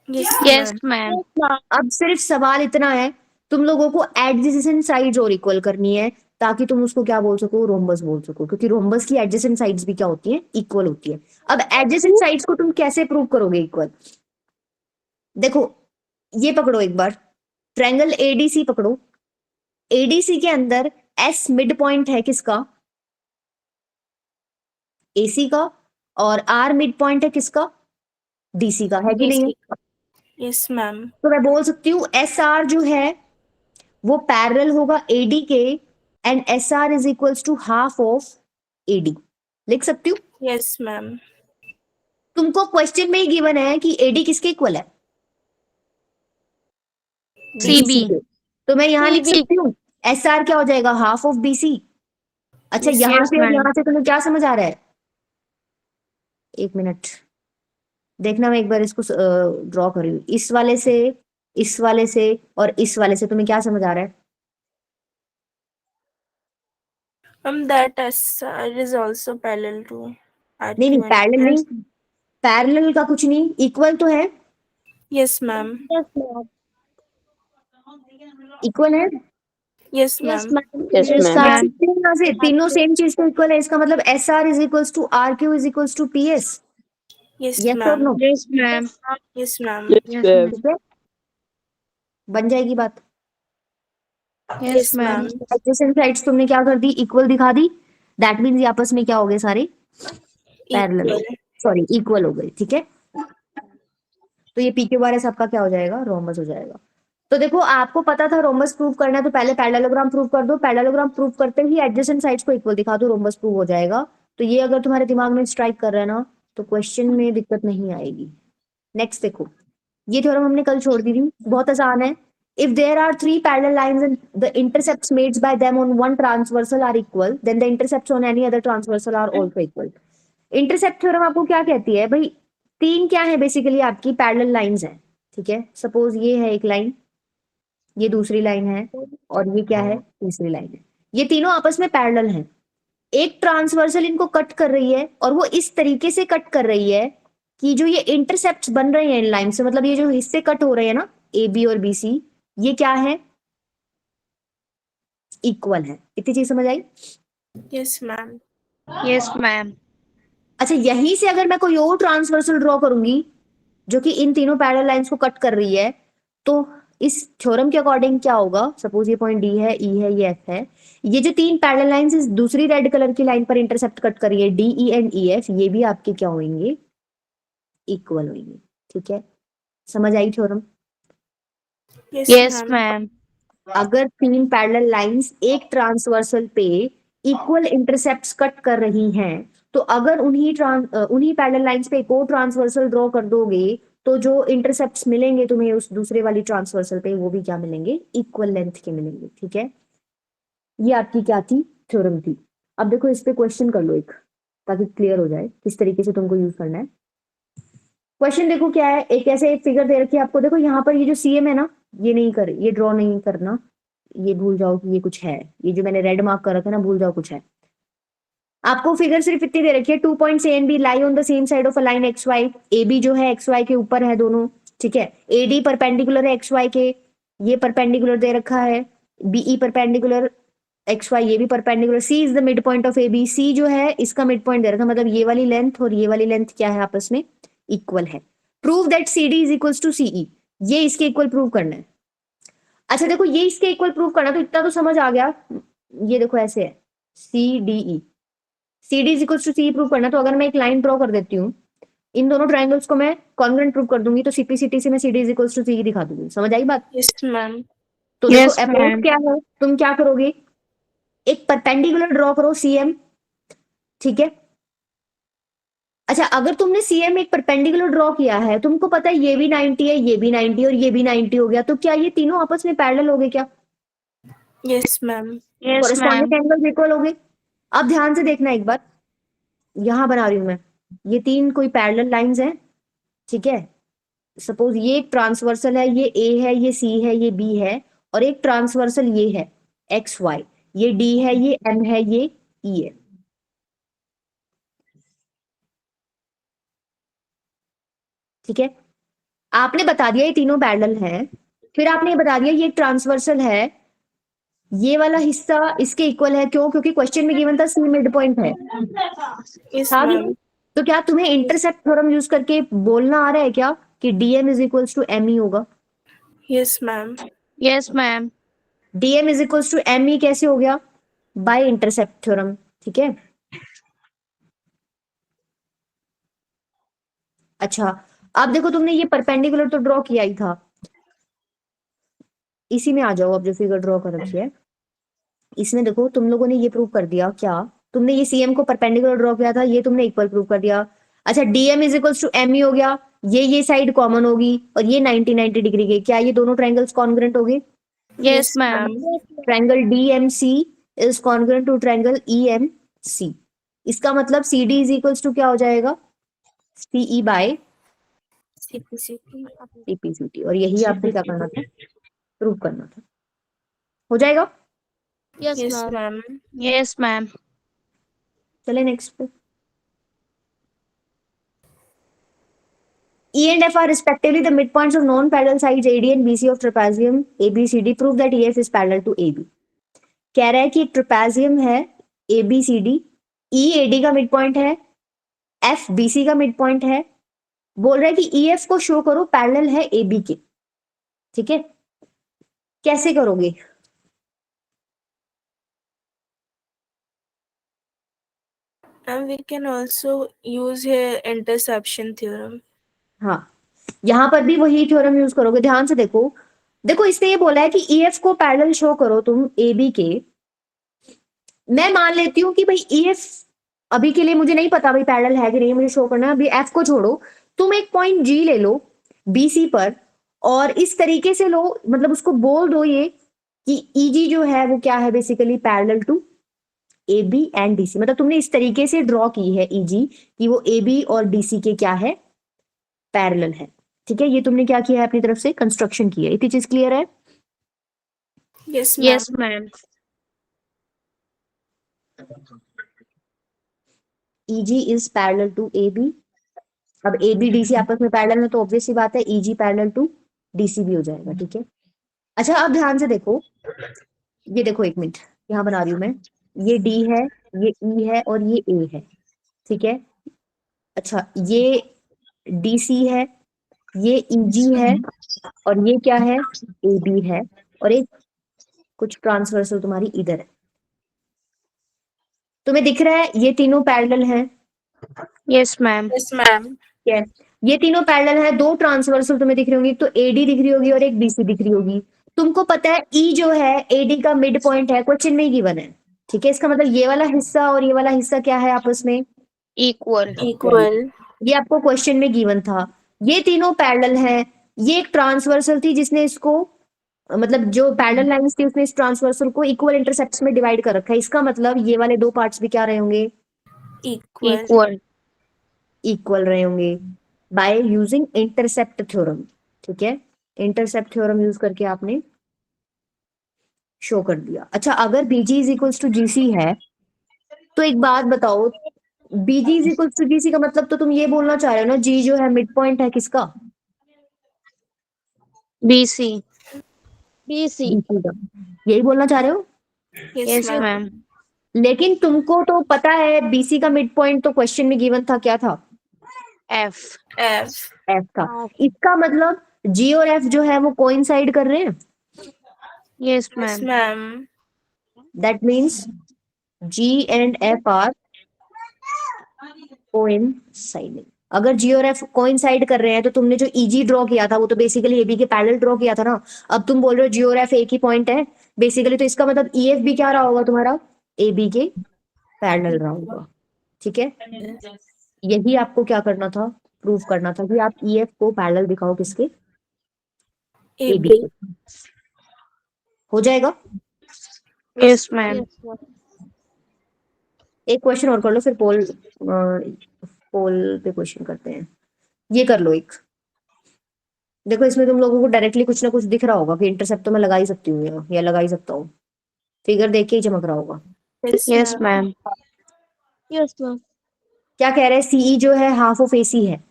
Yes, Yes, ma'am. ma'am. अब सिर्फ सवाल इतना है, तुम लोगों को एडजेसेंट साइड्स और इक्वल करनी है, ताकि तुम उसको क्या बोल सको, रोम्बस बोल सको, क्योंकि रोम्बस की एडजेसेंट साइड्स भी क्या होती हैं, इक्वल होती है। अब एडजेसेंट साइड्स को तुम कैसे प्रूव करोगे इक्वल, देखो ये पकड़ो एक बार, ट्रायंगल एडीसी पकड़ो, एडीसी के अंदर एस मिड पॉइंट है किसका, एसी का, और आर मिड पॉइंट है किसका, डीसी का, है कि नहीं है? BC. Yes, ma'am. तो मैं बोल सकती हूँ एस आर जो है वो पैरेलल होगा एडी के, and S R is equals to half of AD, लिख सकती हूँ। Yes, ma'am. तुमको क्वेश्चन में ही गिवन है कि एडी किसके इक्वल है, CB. BC के। तो मैं यहाँ लिख CB. सकती हूँ एस आर क्या हो जाएगा, हाफ ऑफ बीसी। अच्छा Yes, यहाँ yes, से और ma'am. यहाँ से तुम्हें क्या समझ आ रहा है, एक मिनट देखना, मैं एक बार इसको ड्रॉ कर रही हूँ, इस वाले से, इस वाले से और इस वाले से तुम्हें क्या समझ आ रहा है? That SR is also parallel to RQ नहीं नहीं, and पैरेलल नहीं, पैरेलल का कुछ नहीं, इक्वल तो है, Yes, ma'am. Yes, ma'am. Equal है। Yes, Yes, ma'am. ma'am. Yes, Yes, ma'am. ma'am. यहाँ से तीनों सेम चीज को इक्वल है, इसका मतलब S R is equals to R Q is equals to P S, Yes, yes और ma'am. No, Yes, ma'am. Yes, ma'am. Yes, Yes, ma'am. ठीक है, बन जाएगी बात। Yes, Yes, ma'am. ma'am. Adjacent sides तुमने क्या कर दी, इक्वल दिखा दी, दैट मींस ये आपस में क्या हो गए, सारे पैरेलल, Equal. सॉरी इक्वल हो गए, ठीक है। तो ये पीक्यूआरएस आपका क्या हो जाएगा, रोम्बस हो जाएगा। तो देखो आपको पता था रोम्बस प्रूव करना है, तो पहले पैरेललोग्राम प्रूव कर दो, पैरेललोग्राम प्रूव करते ही एडजेसेंट साइड्स को इक्वल दिखा दो, रोम्बस प्रूव हो जाएगा। तो ये अगर तुम्हारे दिमाग में स्ट्राइक कर रहा है ना, तो क्वेश्चन में दिक्कत नहीं आएगी। नेक्स्ट देखो, ये थ्योरम हमने कल छोड़ दी थी, बहुत आसान है, if there are three parallel lines and the intercepts made by them on one transversal are equal, then the intercepts on any other transversal are also equal. Intercept theorem आपको क्या कहती है भाई? तीन क्या है बेसिकली आपकी पैरेलल लाइंस हैं, ठीक है. सपोज ये है एक लाइन, ये दूसरी लाइन है, और ये क्या है? तीसरी लाइन है. ये तीनों आपस में पैरेलल हैं. एक ट्रांसवर्सल इनको कट कर रही है, और वो इस तरीके से कट कर रही है कि जो ये इंटरसेप्ट बन रहे हैं इन लाइन से, मतलब ये जो हिस्से कट हो रहे हैं ना, ए बी और बी सी, ये क्या है? इक्वल है. इतनी चीज समझ आई? Yes, ma'am. Yes, ma'am. अच्छा, यहीं से अगर मैं कोई और ट्रांसवर्सल ड्रॉ करूंगी जो कि इन तीनों पैरेलल लाइंस को कट कर रही है, तो इस थ्योरम के अकॉर्डिंग क्या होगा? सपोज ये पॉइंट डी है, ई है, ये एफ है. ये जो तीन पैरेलल लाइंस इस दूसरी रेड कलर की लाइन पर इंटरसेप्ट कट कर रही है, D E and E F, ये भी आपके क्या होंगे? इक्वल होंगे. ठीक है, समझ आई थ्योरम? Yes, ma'am. अगर तीन पैरेलल लाइंस एक ट्रांसवर्सल पे इक्वल इंटरसेप्ट्स कट कर रही हैं, तो अगर उन्हीं पैरेलल लाइंस पे एक और ट्रांसवर्सल ड्रॉ कर दोगे, तो जो इंटरसेप्ट्स मिलेंगे तुम्हें उस दूसरे वाली ट्रांसवर्सल पे, वो भी क्या मिलेंगे? इक्वल लेंथ के मिलेंगे. ठीक है, ये आपकी क्या थी? थ्योरम थी. अब देखो इस पे क्वेश्चन कर लो एक, ताकि क्लियर हो जाए किस तरीके से तुमको यूज करना है. क्वेश्चन देखो क्या है. एक ऐसे एक फिगर दे रखी है आपको. देखो यहाँ पर ये जो सीएम है ना, ये नहीं कर, ये ड्रॉ नहीं करना, ये भूल जाओ कि ये कुछ है. ये जो मैंने रेड मार्क कर रखा है ना, भूल जाओ कुछ है. आपको फिगर सिर्फ इतनी दे रखी है, 2 points A and B lie on the same side of a line X Y. A B जो है एक्स वाई के ऊपर है दोनों. ठीक है, ए डी परपेंडिकुलर है एक्स वाई के, ये परपेंडिकुलर दे रखा है. बीई परपेंडिकुलर एक्स वाई, ये भी perpendicular. C is the mid point of A B. C जो है इसका मिड पॉइंट दे रखा है, मतलब ये वाली लेंथ और ये वाली लेंथ क्या है? आपस में इक्वल है. Prove that C D is equal to CE. ये इसके इक्वल प्रूव करना है. अच्छा देखो, ये इसके इक्वल प्रूव करना, तो इतना तो समझ आ गया. ये देखो ऐसे है, C D E, C D is equal to C prove करना. तो अगर मैं एक लाइन ड्रॉ कर देती हूँ, इन दोनों ट्राइंगल्स को मैं कॉन्ग्रुएंट प्रूव कर दूंगी, तो सीपीसीटी से मैं C D is equal to C दिखा दूंगी. समझ आई बात? Yes, ma'am. तो देखो Yes, अप्रोच ma'am. क्या है, तुम क्या करोगे? एक परपेंडिकुलर ड्रॉ करो सीएम. ठीक है, अच्छा अगर तुमने सीएम एक परपेंडिकुलर ड्रॉ किया है, तुमको पता है ये भी 90 है, ये भी 90 और ये भी 90 हो गया, तो क्या ये तीनों आपस में पैरेलल हो गए? क्या Yes, ma'am. Yes, corresponding ma'am. Angles equal हो गए? अब ध्यान से देखना एक बार, यहां बना रही हूं मैं. ये तीन कोई पैरेलल लाइंस हैं. ठीक है, सपोज ये एक ट्रांसवर्सल है, ये ए है, ये सी है, ये बी है, और एक ट्रांसवर्सल ये है एक्स वाई, ये डी है, ये एम है, ये ई है. ठीक है, आपने बता दिया ये तीनों पैरेलल हैं. फिर आपने ये बता दिया ये एक ट्रांसवर्सल है, ये वाला हिस्सा इसके इक्वल है. क्यों? क्योंकि क्वेश्चन में गिवन था सी मिड पॉइंट है. Yes, था भी? ma'am. तो क्या तुम्हें इंटरसेप्ट थ्योरम यूज करके बोलना आ रहा है क्या कि DM is equals to M E होगा? Yes, ma'am. Yes, ma'am. DM is equals to M E कैसे हो गया? By intercept theorem. ठीक है, अच्छा अब देखो तुमने ये परपेंडिकुलर तो ड्रॉ किया ही था, इसी में आ जाओ. अब जो फिगर ड्रॉ कर रखी है, इसमें देखो तुम लोगों ने ये प्रूव कर दिया. क्या तुमने ये सीएम को परपेंडिकुलर ड्रॉ किया था, ये तुमने इक्वल प्रूव कर दिया. अच्छा DM is equals to M E हो गया, ये साइड कॉमन होगी, और ये 90 डिग्री के. क्या ये दोनों ट्राइंगल्स कॉन्ग्रुएंट हो गए? Yes, ma'am. Triangle DMC is congruent to triangle EMC. इसका मतलब C D is equals to क्या हो जाएगा? CE by CPCT. सीपीसीटी. और यही आपको क्या करना था? प्रूव करना था. हो जाएगा? Yes, Yes, ma'am. ma'am. Yes, ma'am. चले नेक्स्ट पे. E and F are respectively the midpoints of non-parallel sides AD and BC of trapezium ABCD. Prove that EF is parallel to AB. कह रहा है कि एक ट्रेपेजियम है ABCD, E AD का मिड पॉइंट है, F BC का मिड पॉइंट है. बोल रहा है कि EF को शो करो पैरेलल है AB के. ठीक है, कैसे करोगे? And we can also use here interception theorem. हाँ, यहां पर भी वही थ्योरम यूज करोगे. ध्यान से देखो, देखो इसने ये बोला है कि EF को पैरेलल शो करो तुम AB के. मैं मान लेती हूँ कि भाई EF अभी के लिए मुझे नहीं पता भाई पैरेलल है कि नहीं, मुझे शो करना है. अभी F को छोड़ो, तुम एक पॉइंट G ले लो BC पर, और इस तरीके से लो, मतलब उसको बोल दो ये कि ईजी जो है वो क्या है, basically parallel to A B and DC. मतलब तुमने इस तरीके से ड्रॉ की है ईजी कि वो ए बी और डीसी के क्या है, पैरेलल है। ठीक है, ये तुमने क्या किया है, अपनी तरफ से कंस्ट्रक्शन की है। इतनी चीज क्लियर है? Yes, ma'am. Yes, ma'am. EG is parallel to A B. अब ए बी डीसी आपस में पैरेलल है तो ऑब्वियस सी बात है ईजी पैरेलल टू डीसी भी हो जाएगा। ठीक है, अच्छा अब ध्यान से देखो, ये देखो एक मिनट, यहाँ बना रही हूँ मैं, ये डी है, ये ई है और ये ए है। ठीक है, अच्छा ये डीसी है, ये ईजी है और ये क्या है, ए बी है, और एक कुछ ट्रांसवर्सल तुम्हारी इधर है। तुम्हें दिख रहा है ये तीनों पैरेलल हैं? Yes, ma'am. Yes, ma'am. ठीक है, ये तीनों पैरेलल है। दो ट्रांसवर्सल तुम्हें दिख रही होंगी, तो एडी दिख रही होगी और एक बीसी दिख रही होगी। तुमको पता है ई जो है एडी का मिड पॉइंट है, क्वेश्चन में ही गिवन है। ठीक है, इसका मतलब ये वाला हिस्सा और ये वाला हिस्सा क्या है आपस में, Equal. Equal. ये आपको क्वेश्चन में गिवन था। ये तीनों पैरेलल हैं, ये एक ट्रांसवर्सल थी जिसने इसको, मतलब जो पैरेलल लाइंस थी उसने इस ट्रांसवर्सल को इक्वल इंटरसेप्ट्स में डिवाइड कर रखा है। इसका मतलब ये वाले दो पार्ट्स भी क्या रहे होंगे, Equal. Equal. इक्वल रहे होंगे बाय यूजिंग इंटरसेप्ट थ्योरम। ठीक है, इंटरसेप्ट थ्योरम यूज करके आपने शो कर दिया। अच्छा, अगर बीजी इज इक्वल्स टू जीसी है तो एक बात बताओ, बीजी इज इक्वल्स टू जीसी का मतलब तो तुम ये बोलना चाह रहे हो ना, जी जो है मिड पॉइंट है किसका, BC. BC. BC का, यही बोलना चाह रहे हो? Yes, Yes, ma'am. ma'am. लेकिन तुमको तो पता है बीसी का मिड पॉइंट तो क्वेश्चन में गिवन था, क्या था, F. F. एफ था। इसका मतलब जी और एफ जो है वो कोइंसाइड कर रहे हैं। Yes, Yes, ma'am. ma'am. That means G and F are coinciding. अगर जी और एफ कोइंसाइड कर रहे हैं तो तुमने जो ईजी ड्रॉ किया था वो तो बेसिकली एबी के पैरेलल ड्रॉ किया था ना। अब तुम बोल रहे हो जी और एफ एक ही पॉइंट है बेसिकली, तो इसका मतलब ईएफ भी क्या रहा होगा तुम्हारा, ए बी के पैरेलल रहा होगा। ठीक है, यही आपको क्या करना था, प्रूव करना था कि आप ईएफ को पैरेलल दिखाओ किसके, ए बी AB. के। हो जाएगा? Yes, ma'am. एक क्वेश्चन और कर लो, फिर पोल पोल पे क्वेश्चन करते हैं। ये कर लो एक, देखो इसमें तुम लोगों को डायरेक्टली कुछ ना कुछ दिख रहा होगा कि इंटरसेप्ट तो मैं लगा ही सकती हूँ या लगा ही सकता हूँ, फिगर देख के ही चमक रहा होगा। Yes, Yes, ma'am. ma'am. Yes, ma'am. क्या कह रहे हैं, सीई जो है हाफ ऑफ एसी है,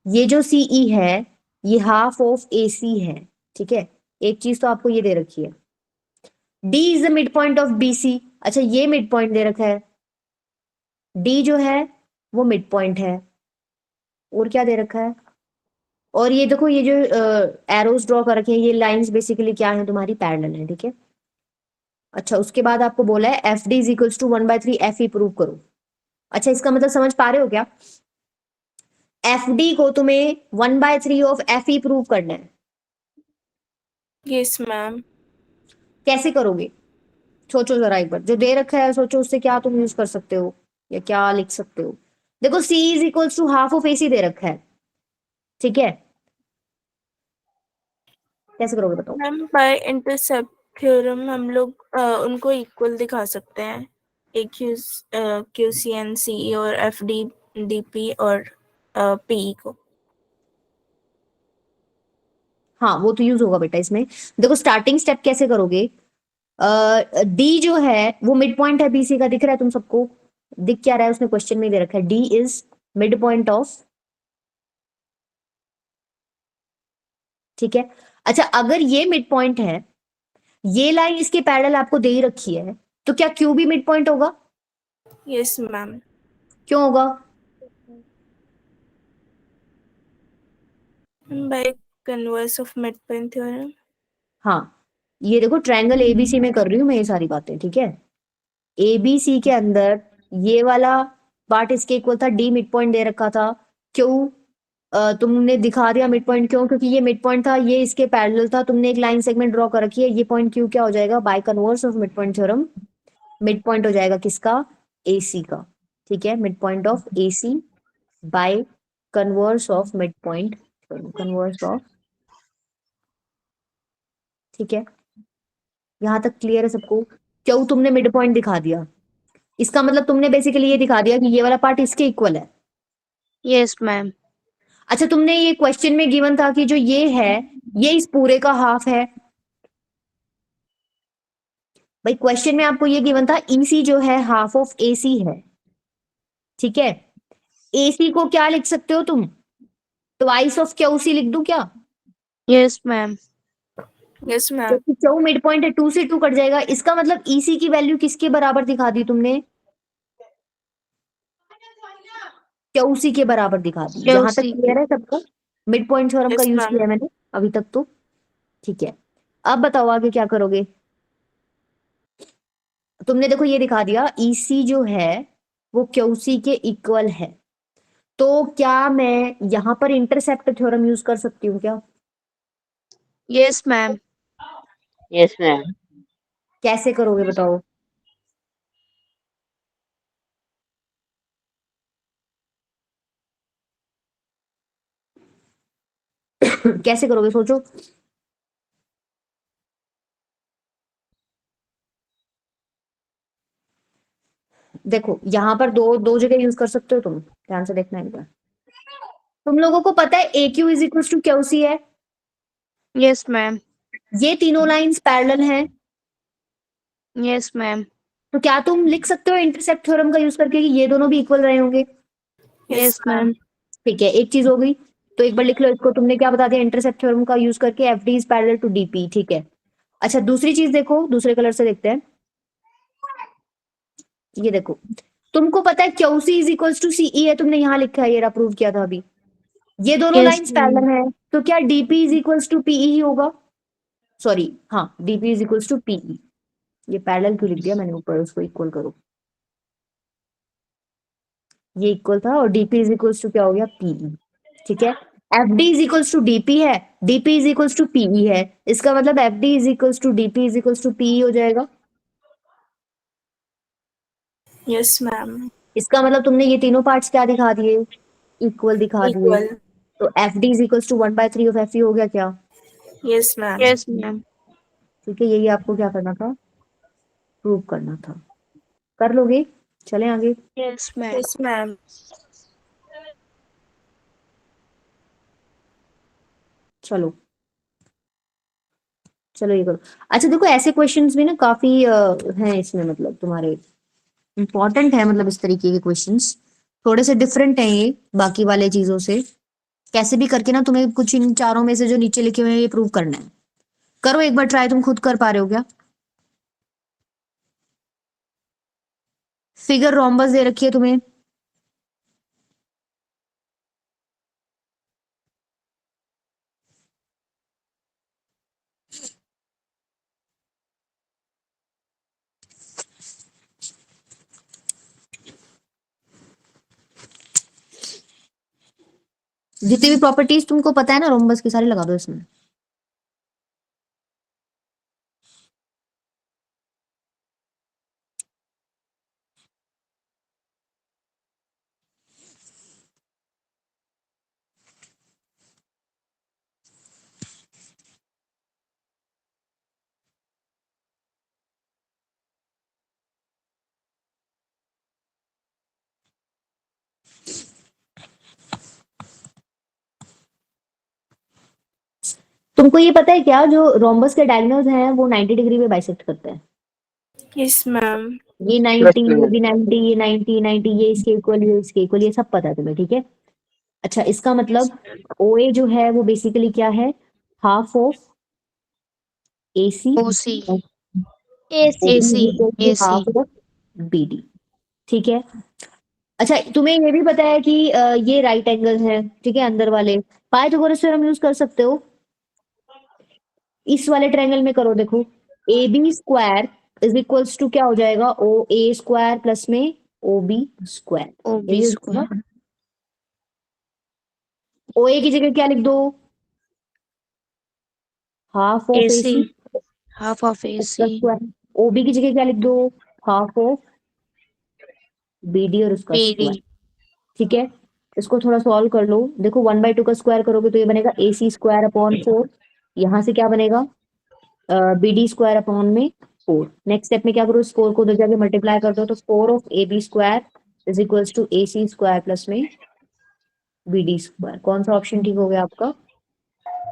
ये जो सीई है ये हाफ ऑफ एसी है। ठीक है, एक चीज तो आपको ये दे रखी है, D is the mid point of BC. अच्छा, ये मिड पॉइंट दे रखा है, डी जो है वो मिड पॉइंट है, और क्या दे रखा है, और ये देखो ये जो एरोस ड्रॉ कर रखे हैं ये लाइंस बेसिकली क्या है, तुम्हारी पैरेलल है। ठीक है, अच्छा उसके बाद आपको बोला है F D is equals to 1/3 F E prove करो। अच्छा, इसका मतलब समझ पा रहे हो क्या, एफ डी को तुम्हें 1/3 ऑफ एफ ई प्रूव करना है। Yes, ma'am. कैसे करोगे, सोचो जरा एक बार, जो दे रखा है सोचो उससे क्या तुम यूज कर सकते हो या क्या लिख सकते हो। देखो C is equals to half of A C दे रखा है। ठीक है, कैसे करोगे बताओ। मैम बाय इंटरसेप्ट थ्योरम हम लोग उनको इक्वल दिखा सकते हैं, एक क्यूसीएन सीई और एफडी डीपी और पीई को। हाँ वो तो यूज होगा बेटा इसमें। देखो स्टार्टिंग स्टेप कैसे करोगे, डी जो है वो मिड पॉइंट है बीसी का, दिख रहा है तुम सबको, दिख क्या रहा है, उसने क्वेश्चन में दे रखा है D is mid point of. ठीक है, अच्छा अगर ये मिड पॉइंट है, ये लाइन इसके पैरेलल आपको दे ही रखी है, तो क्या क्यू भी मिड पॉइंट होगा? Yes ma'am. क्यों होगा? By converse of mid point theorem. हाँ, ये देखो ट्रायंगल एबीसी में कर रही हूँ मैं ये सारी बातें। ठीक है, एबीसी के अंदर ये वाला पार्ट इसके इक्वल था, डी मिड पॉइंट दे रखा था, क्यों तुमने दिखा दिया मिड पॉइंट, क्यों, क्योंकि ये मिड पॉइंट था, ये इसके पैरेलल था, तुमने एक लाइन सेगमेंट ड्रॉ कर रखी है, ये पॉइंट क्यू क्या हो जाएगा, by converse of mid point theorem mid point हो जाएगा किसका, एसी का। ठीक है, mid point of AC by converse of mid point, converse of ठीक है, यहाँ तक क्लियर है सबको? क्यों तुमने मिड पॉइंट दिखा दिया? इसका मतलब तुमने बेसिकली ये दिखा दिया कि ये वाला पार्ट इसके इक्वल है। Yes, ma'am. अच्छा, तुमने ये क्वेश्चन में गिवन था कि जो ये है ये इस पूरे का हाफ है। भाई क्वेश्चन में आपको ये गिवन था ईसी जो है हाफ ऑफ एसी है, ठीक है। एसी को क्या लिख सकते हो तुम? ट्वाइस ऑफ क्यूसी लिख दूं क्या? Yes, ma'am. Yes, ma'am. क्योंकि क्यू मिड पॉइंट है, 2 से 2 कट जाएगा। इसका मतलब ईसी की वैल्यू किसके बराबर दिखा दी तुमने? क्यूसी के बराबर दिखा दी। यहां तक QC. क्लियर है सबको? मिड पॉइंट थ्योरम का Yes, यूज ma'am. किया है मैंने अभी तक तो, ठीक है। अब बताओ आगे क्या करोगे? तुमने देखो ये दिखा दिया ईसी जो है वो क्यूसी के इक्वल है, तो क्या मैं यहां पर इंटरसेप्ट थ्योरम यूज कर सकती हूँ क्या? Yes, ma'am. Yes, ma'am. कैसे करोगे बताओ? कैसे करोगे सोचो। देखो यहां पर दो दो जगह यूज कर सकते हो तुम, ध्यान से देखना एक बार। तुम लोगों को पता है A Q is equal to Q C है। Yes, ma'am. ये तीनों लाइंस पैरेलल हैं, Yes, ma'am. तो क्या तुम लिख सकते हो इंटरसेप्ट थ्योरम का यूज करके कि ये दोनों भी इक्वल रहे होंगे? Yes, ma'am. ठीक है, एक चीज हो गई। तो एक बार लिख लो इसको, तुमने क्या बता दिया इंटरसेप्ट थ्योरम का यूज करके F D is parallel to DP, ठीक है। अच्छा दूसरी चीज देखो, दूसरे कलर से देखते हैं। ये देखो, तुमको पता है Q C is equal to CE है, तुमने यहाँ लिखा है, ये अप्रूव किया था अभी। ये दोनों Yes, लाइंस ma'am. पैरेलल हैं, तो क्या DP is equals to PE ही होगा? सॉरी, हाँ DP is equals to PE. ये पैरेलल क्यों लिख दिया मैंने ऊपर, उसको इक्वल करो। ये इक्वल था और डीपी इज इक्वल्स टू क्या हो गया? पीई, ठीक है। F D is equals to DP है, DP is equals to PE है, इसका मतलब F D is equals to DP is equals to PE हो जाएगा। Yes, ma'am. इसका मतलब तुमने ये तीनों पार्ट्स क्या दिखा दिए? इक्वल दिखा दिए। Equal. तो F D is equals to 1/3 of F E हो गया क्या? Yes, ma'am. Yes, ma'am. ठीक है, यही आपको क्या करना था? प्रूव करना था। कर लोगे? चलें आगे। Yes, ma'am. Yes, ma'am. चलो चलो ये करो। अच्छा देखो ऐसे क्वेश्चंस भी ना काफी हैं इसमें, मतलब तुम्हारे इंपॉर्टेंट है, मतलब इस तरीके के क्वेश्चंस थोड़े से डिफरेंट हैं ये बाकी वाले चीजों से। कैसे भी करके ना तुम्हें कुछ इन चारों में से जो नीचे लिखे हुए हैं ये प्रूव करना है। करो एक बार ट्राई, तुम खुद कर पा रहे हो क्या? फिगर रोम्बस दे रखी है तुम्हें, जितनी भी प्रॉपर्टीज तुमको पता है ना रोम्बस की, सारी लगा दो इसमें। तुमको ये पता है क्या, जो रोम्बस के डायगोनल्स हैं वो 90 डिग्री में बाइसेक्ट करते हैं। Yes, ma'am. ये 90, ये भी 90, ये 90, 90, ये इसके इक्वल, ये इसके इक्वल, ये सब पता है तुम्हें, ठीक है। अच्छा इसका मतलब OA जो है वो बेसिकली क्या है? Half of AC, OC. OB AC. AC. Half of BD, ठीक है। अच्छा तुम्हें ये भी पता है कि ये राइट एंगल है, ठीक है, अंदर वाले। पाइथागोरस थ्योरम यूज कर सकते हो इस वाले ट्रायंगल में। करो देखो, AB square is equals to क्या हो जाएगा? OA स्क्वायर प्लस में OB square. OB square. OA की जगह क्या लिख दो? Half of AC AC. Half of उसका AC. स्क्वायर। OB की जगह क्या लिख दो? हाफ ऑफ BD और उसका स्क्वायर, BD. ठीक है। इसको थोड़ा सॉल्व कर लो, देखो 1/2 का स्क्वायर करोगे तो ये बनेगा AC स्क्वायर अपॉन 4। यहाँ से क्या बनेगा? बी डी स्क्वायर अपॉन में 4। नेक्स्ट स्टेप में क्या करो, स्कोर को उधर जाके मल्टीप्लाई कर दो, तो 4 of A B square is equals to A C square plus में बी डी स्क्वायर। कौन सा ऑप्शन ठीक हो गया आपका?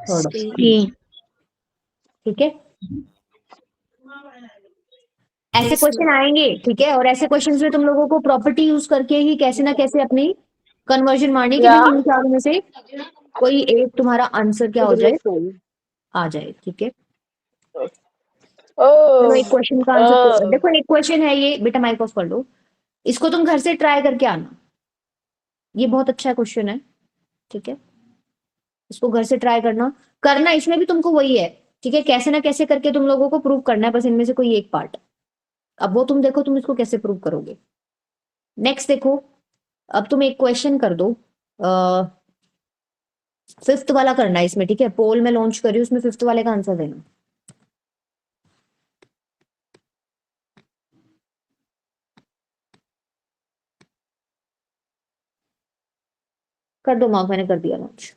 Third option. C. ठीक है, ऐसे क्वेश्चन आएंगे, ठीक है, और ऐसे क्वेश्चंस में तुम लोगों को प्रॉपर्टी यूज करके ही कैसे ना कैसे अपनी कन्वर्जन मारनी कि भाई इन चारों में से कोई एक तुम्हारा आंसर क्या हो जाए, आ जाए। ठीक है, चलो एक क्वेश्चन का आंसर देखो, एक क्वेश्चन है ये, बेटा माइक ऑफ कर लो, इसको तुम घर से ट्राई करके आना, ये बहुत अच्छा क्वेश्चन है। ठीक है, इसको घर से ट्राई करना इसमें भी तुमको वही है। ठीक है, कैसे ना कैसे करके तुम लोगों को प्रूव करना है, बस इनमें से कोई एक पार्ट। अब वो तुम देखो तुम इसको कैसे प्रूव करोगे। नेक्स्ट देखो, अब तुम एक क्वेश्चन कर दो, 5th वाला करना है इसमें। ठीक है, पोल में लॉन्च करी उसमें 5th वाले का आंसर देना। कर दो मार्क, मैंने कर दिया लॉन्च।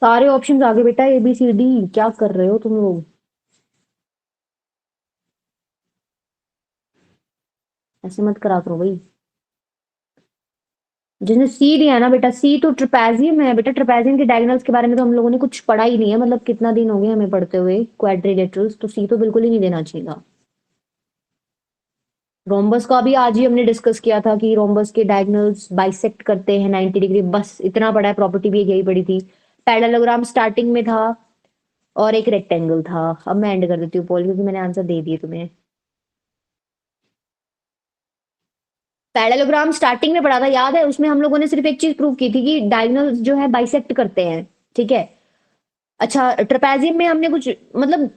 सारे ऑप्शंस आगे बेटा, ए बी सी डी, क्या कर रहे हो तुम लोग? ऐसे मत करा करो भाई। जिसने सी दिया है ना बेटा, सी तो ट्रेपेजियम है बेटा। ट्रेपेजियम के डायगोनल्स के बारे में तो हम लोगों ने कुछ पढ़ा ही नहीं है, मतलब कितना दिन हो गए हमें पढ़ते हुए क्वाड्रिलेटरल्स, तो सी तो बिल्कुल ही नहीं देना चाहिए था। रोम्बस का भी आज ही हमने डिस्कस किया था कि रोम्बस के डायगोनल्स बाइसेक्ट करते हैं 90 डिग्री, बस इतना पढ़ा है। प्रॉपर्टी भी यही पड़ी थी। पैरेललोग्राम स्टार्टिंग में था और एक रेक्टेंगल था। अब मैं एंड कर देती हूँ पोल, क्योंकि मैंने आंसर दे दिए तुम्हें। पैरेललोग्राम स्टार्टिंग में पढ़ा था, याद है? उसमें हम लोगों ने सिर्फ एक चीज प्रूव की थी कि डायगोनल्स जो है बाइसेक्ट करते हैं। ठीक है, अच्छा ट्रेपेजियम में हमने कुछ, मतलब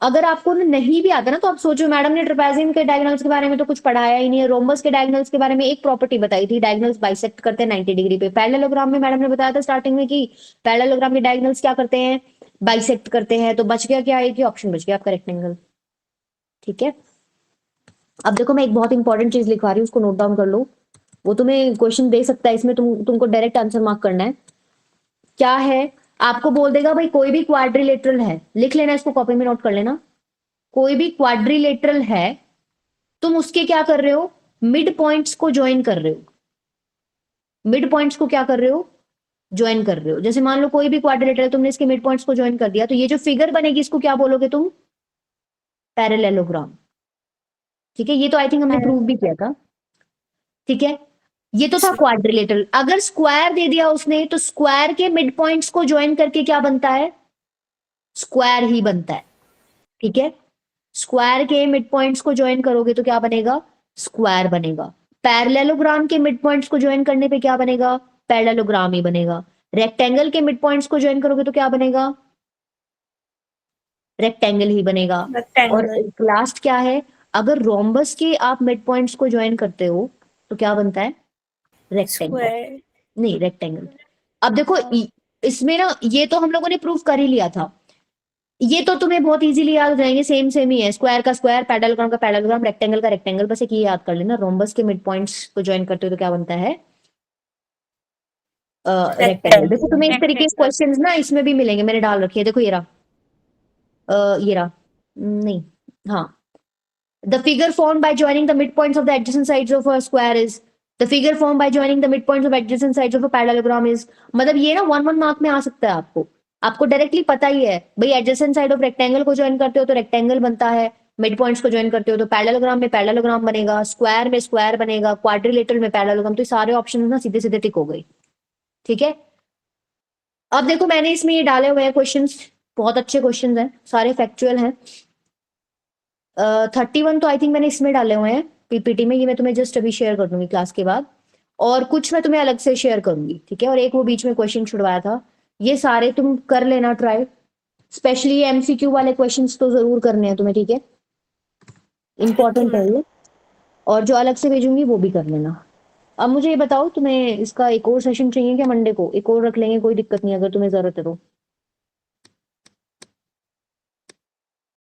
अगर आपको नहीं भी आता ना तो आप सोचो, मैडम ने ट्रेपेजियम के डायगोनल्स के बारे में तो कुछ पढ़ाया ही नहीं है। रोम्बस के डायगोनल्स के बारे में एक प्रॉपर्टी बताई थी, डायगोनल्स बाइसेक्ट करते हैं 90 डिग्री पे। पैरेललोग्राम में मैडम ने बताया था स्टार्टिंग में कि पैरेललोग्राम के डायगोनल्स क्या करते हैं, बाइसेक्ट करते हैं। तो बच गया क्या? एक ही ऑप्शन बच गया आपका, रेक्टेंगल। ठीक है, अब देखो मैं एक बहुत इंपॉर्टेंट चीज लिखवा रही हूँ, उसको नोट डाउन कर लो। वो तुम्हें क्वेश्चन दे सकता है, इसमें तुमको डायरेक्ट आंसर मार्क करना है। क्या है, आपको बोल देगा भाई कोई भी क्वाड्रिलेटरल है, लिख लेना इसको, कॉपी में नोट कर लेना। कोई भी क्वाड्रिलेटरल है, तुम उसके क्या कर रहे हो, मिड पॉइंट्स को ज्वाइन कर रहे हो। मिड पॉइंट्स को क्या कर रहे हो, ज्वाइन कर रहे हो। जैसे मान लो कोई भी क्वाड्रिलेटरल, तुमने इसके मिड पॉइंट्स को ज्वाइन कर दिया, तो ये जो फिगर बनेगी इसको क्या बोलोगे तुम? पैरेललोग्राम। ठीक है, ये तो आई थिंक हमने प्रूव भी किया था। ठीक है, ये तो था क्वाड्रिलेटरल। अगर स्क्वायर दे दिया उसने, तो स्क्वायर के मिड पॉइंट्स को ज्वाइन करके क्या बनता है? स्क्वायर ही बनता है। ठीक है, स्क्वायर के मिड पॉइंट्स को ज्वाइन करोगे तो क्या बनेगा? स्क्वायर बनेगा। पैरेललोग्राम के मिड पॉइंट्स को ज्वाइन करने पे क्या बनेगा? पैरेललोग्राम ही बनेगा। रेक्टेंगल के मिड पॉइंट्स को ज्वाइन करोगे तो क्या बनेगा? रेक्टेंगल ही बनेगा। और रेक्टेंगल लास्ट क्या है, अगर रोम्बस के आप मिड पॉइंट्स को ज्वाइन करते हो तो क्या बनता है? रेक्टेंगल। स्क्वायर। नहीं, रेक्टेंगल। अब देखो इसमें ना, ये तो हम लोगों ने प्रूफ कर ही लिया था, ये तो तुम्हें बहुत इजीली याद हो जाएंगे, सेम सेम ही है। स्क्वायर का स्क्वायर, पैरेललोग्राम का पैरेललोग्राम, रेक्टेंगल का रेक्टेंगल, बस एक ये याद कर लेना। रोम्बस के मिड पॉइंट्स को ज्वाइन करते हो तो क्या बनता है? रेक्टेंगल। देखो तुम्हें इस तरीके के क्वेश्चंस ना इसमें भी मिलेंगे, मैंने डाल रखी है, देखो ये रहा, ये रहा, नहीं, हाँ। The figure formed by joining the midpoints of the adjacent sides of a square is, the figure formed by joining the midpoints of adjacent sides of a parallelogram is, मतलब ये ना 1 मार्क में आ सकता है आपको। आपको डायरेक्टली पता ही है भाई, एडजेसेंट साइड ऑफ रेक्टेंगल को ज्वाइन करते हो तो रेक्टेंगल बनता है, मिड पॉइंट्स को ज्वाइन करते हो तो पैरेललोग्राम में पैरेललोग्राम बनेगा, स्क्वायर में स्क्वायर बनेगा, क्वाड्रिलेटरल में पैरेललोग्राम। तो सारे ऑप्शन ना सीधे सीधे टिक हो गई। ठीक है, अब देखो मैंने इसमें ये डाले हुए हैं क्वेश्चंस, बहुत अच्छे क्वेश्चंस हैं, सारे फैक्चुअल हैं। 31 तो आई थिंक मैंने इसमें डाले हुए हैं पीपीटी में, ये मैं तुम्हें जस्ट अभी शेयर कर दूंगी क्लास के बाद। और कुछ मैं तुम्हें अलग से शेयर करूंगी, ठीक है। और एक वो बीच में क्वेश्चन छुड़वाया था, ये सारे तुम कर लेना ट्राई, स्पेशली एमसीक्यू वाले क्वेश्चंस तो जरूर करने हैं तुम्हें, ठीक है, इंपॉर्टेंट है ये। और जो अलग से भेजूंगी वो भी कर लेना। अब मुझे ये बताओ, तुम्हें इसका एक और सेशन चाहिए क्या मंडे को? एक और रख लेंगे, कोई दिक्कत नहीं अगर तुम्हें जरूरत है तो।